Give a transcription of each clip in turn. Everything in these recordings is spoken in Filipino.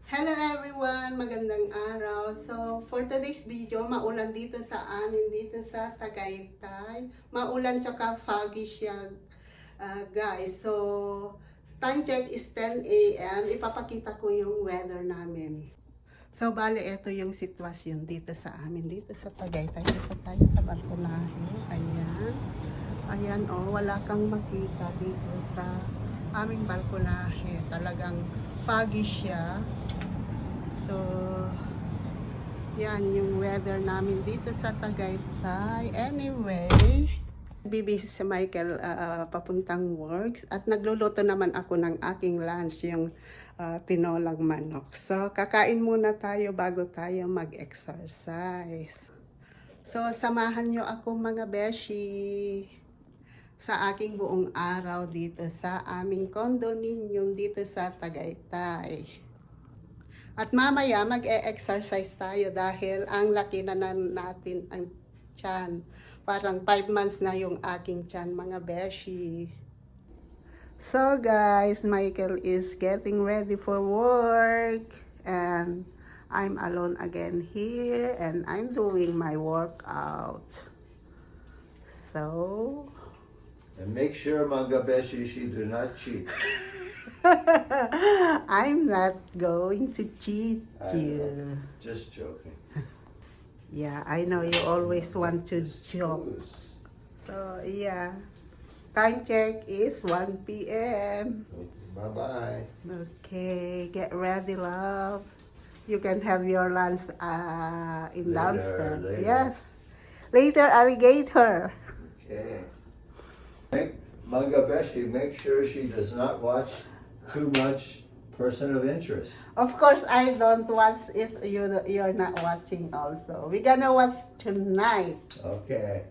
Hello everyone! Magandang araw. So, for today's video, maulan dito sa amin, dito sa Tagaytay. Maulan tsaka foggy siya, guys. So, time check is 10 a.m. Ipapakita ko yung weather namin. So, bale, ito yung sitwasyon dito sa amin, dito sa Tagaytay. Dito tayo sa balkonahe. Ayan. Ayan, oh, wala kang makita dito sa aming balkonahe. Talagang foggy siya. So, yan yung weather namin dito sa Tagaytay. Anyway, bibihis si Michael papuntang works at nagluluto naman ako ng aking lunch, yung tinolang manok. So, kakain muna tayo bago tayo mag-exercise. So, samahan nyo ako mga beshi sa aking buong araw dito sa aming condominium dito sa Tagaytay. At mamaya mag-e-exercise tayo dahil ang laki na natin ang tiyan. Parang 5 months na yung aking tiyan mga beshi. So guys, Michael is getting ready for work. And I'm alone again here and I'm doing my workout. So... And make sure, mga beshi, she do not cheat. I'm not going to cheat you. Just joking. Yeah, I know you always want to joke. So, yeah. Time check is 1 p.m. Bye-bye. Okay, get ready, love. You can have your lunch in downstairs. Later. Yes. Later, alligator. Okay. Mga beshi, make sure she does not watch too much Person of Interest. Of course, I don't watch it. You're not watching also. We're gonna watch tonight. Okay.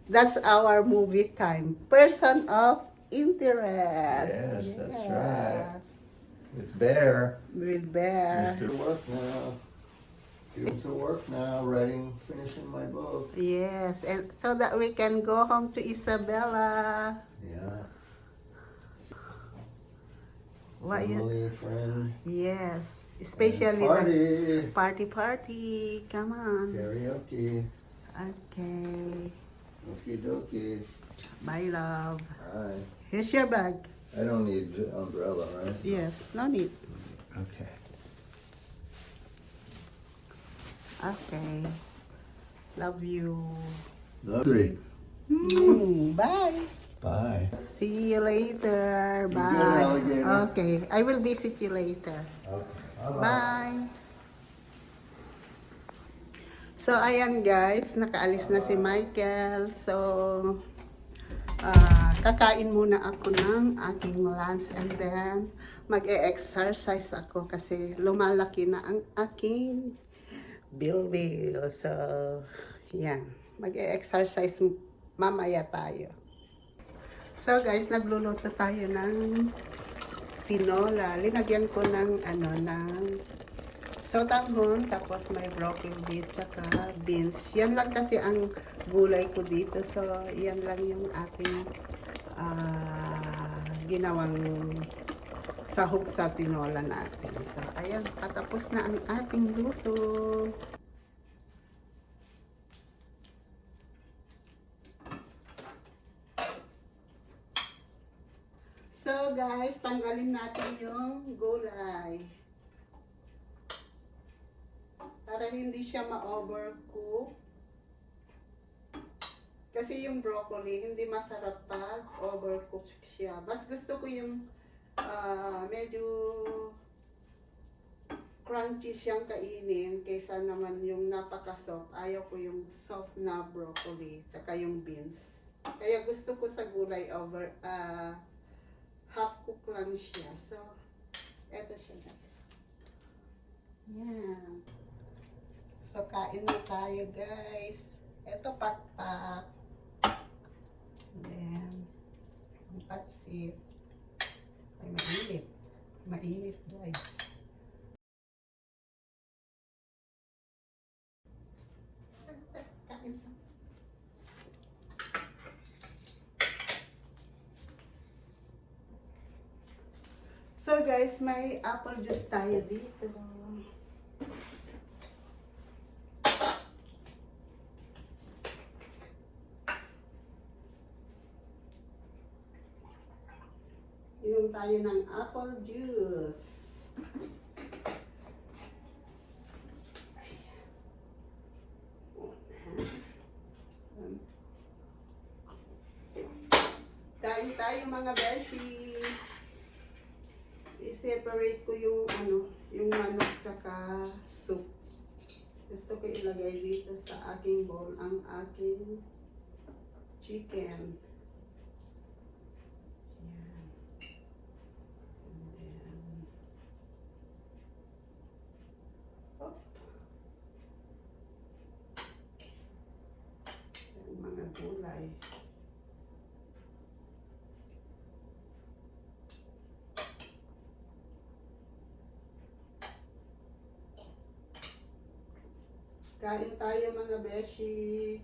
That's our movie time. Person of Interest. Yes, that's right. With Bear. With Bear. To work now. Get to work now, finishing my book. Yes, and so that we can go home to Isabela. Yeah. What you? Family, friend. Yes, especially And party. Party. Come on. Karaoke. Okay. Okie dokie. Bye, love. Hi. Here's your bag. I don't need umbrella, right? Yes, no need. Okay. Okay. Love you. Lovely. Bye. Bye. See you later. Be Bye. good, alligator. Okay, I will visit you later. Okay. Bye. So, ayan guys, nakaalis na si Michael. So, kakain muna ako ng aking lunch and then mag-e-exercise ako kasi lumalaki na ang aking bilbil. So, yan. Mag-e-exercise mamaya tayo. So guys, nagluluto tayo ng tinola. Linagyan ko ng sotanghon, tapos may broccoli, tsaka beans. Yan lang kasi ang gulay ko dito. So, yan lang yung ating ginawang sahog sa tinola natin. So, ayan, patapos na ang ating luto. So guys, tanggalin natin yung gulay. Para hindi siya ma-overcook. Kasi yung broccoli, hindi masarap pag overcook siya. Mas gusto ko yung medyo crunchy siyang kainin kaysa naman yung napaka-soft. Ayaw ko yung soft na broccoli, saka yung beans. Kaya gusto ko sa gulay half cook lang siya. So, eto siya guys. Yan. So, kain na tayo guys. Eto pakpak. Then, ang patsit. Ay, mainit. Mainit guys. Kain na. So guys, guys, may apple juice tayo dito. Inom tayo ng apple juice. Kain tayo mga beshi. I-separate ko yung yung manok tsaka soup. Gusto ko ilagay dito sa aking bowl ang aking chicken. Yan. And then, hop. Yung mga gulay. Kain tayo mga beshi.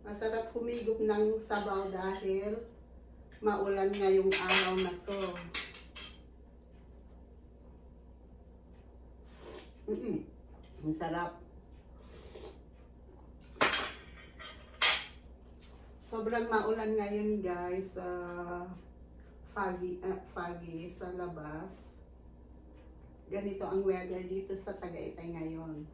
Masarap humigop ng sabaw dahil maulan ngayong araw na to. Ang sarap. Sobrang maulan ngayon guys. Foggy sa labas. Ganito ang weather dito sa Tagaytay ngayon.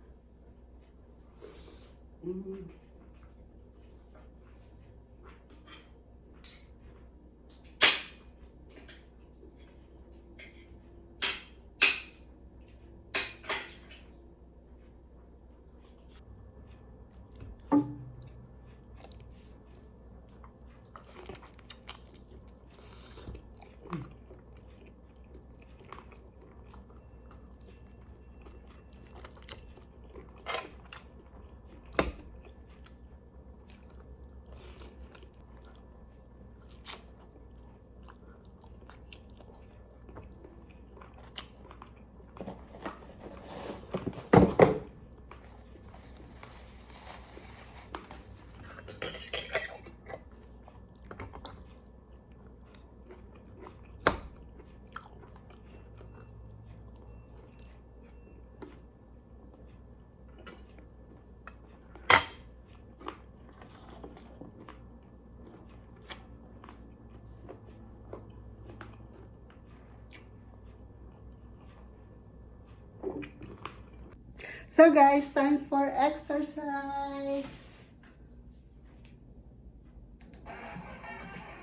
So guys, time for exercise.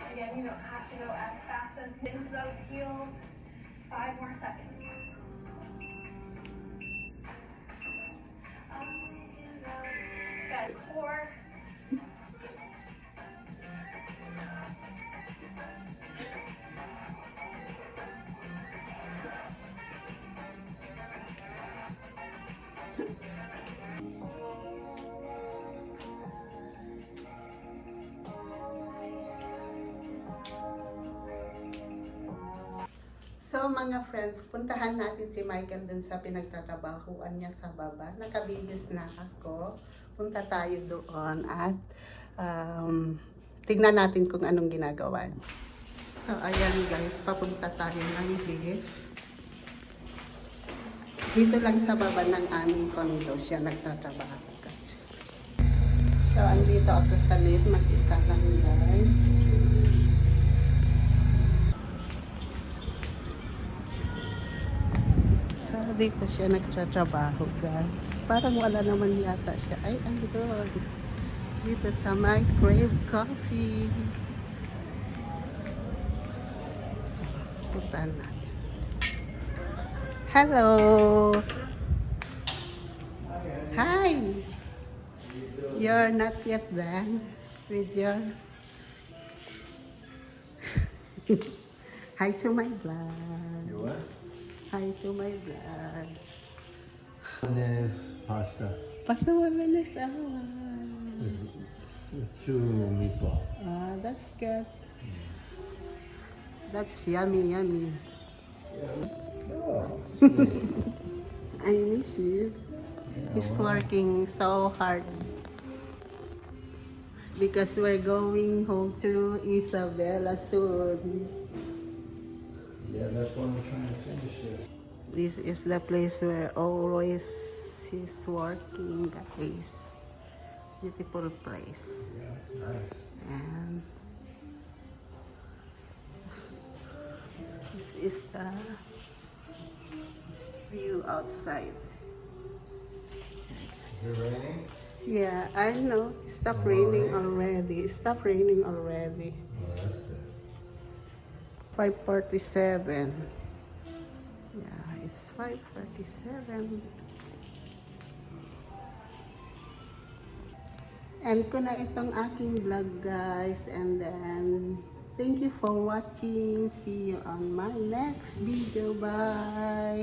Again, you don't have to go as fast as into those heels. 5 more seconds. Good. 4. So mga friends, puntahan natin si Michael dun sa pinagtatrabahuan niya sa baba. Nakabihis na ako. Punta tayo doon at tignan natin kung anong ginagawa niya. So ayan guys, papunta tayo ng lift. Dito lang sa baba ng aming condo siya nagtatrabaho guys. So andito ako sa lift, mag-isa lang guys. Dito siya nagtatrabaho guys. Parang wala naman yata siya. Ay, andun. Dito sa my crave coffee. So, puntaan natin. Hello! Hi! You're not yet done with your... Hi to my vlog. You what? Hi to my vlog. Mayonnaise pasta Pasta Bolognese. with 2 meatballs. Ah, that's good. That's yummy, yummy. Oh, I miss you. He's working so hard. Because we're going home to Isabela soon. That's why I'm trying to finish it. This is the place where always he's working, guys. Beautiful place. Yeah, it's nice. And this is the view outside. Is it raining? Yeah, I know. It stopped raining already. It stopped raining already. Oh, that's good. 5:47. Yeah, it's 5:47. And ko na itong aking vlog, guys. And then, thank you for watching. See you on my next video. Bye!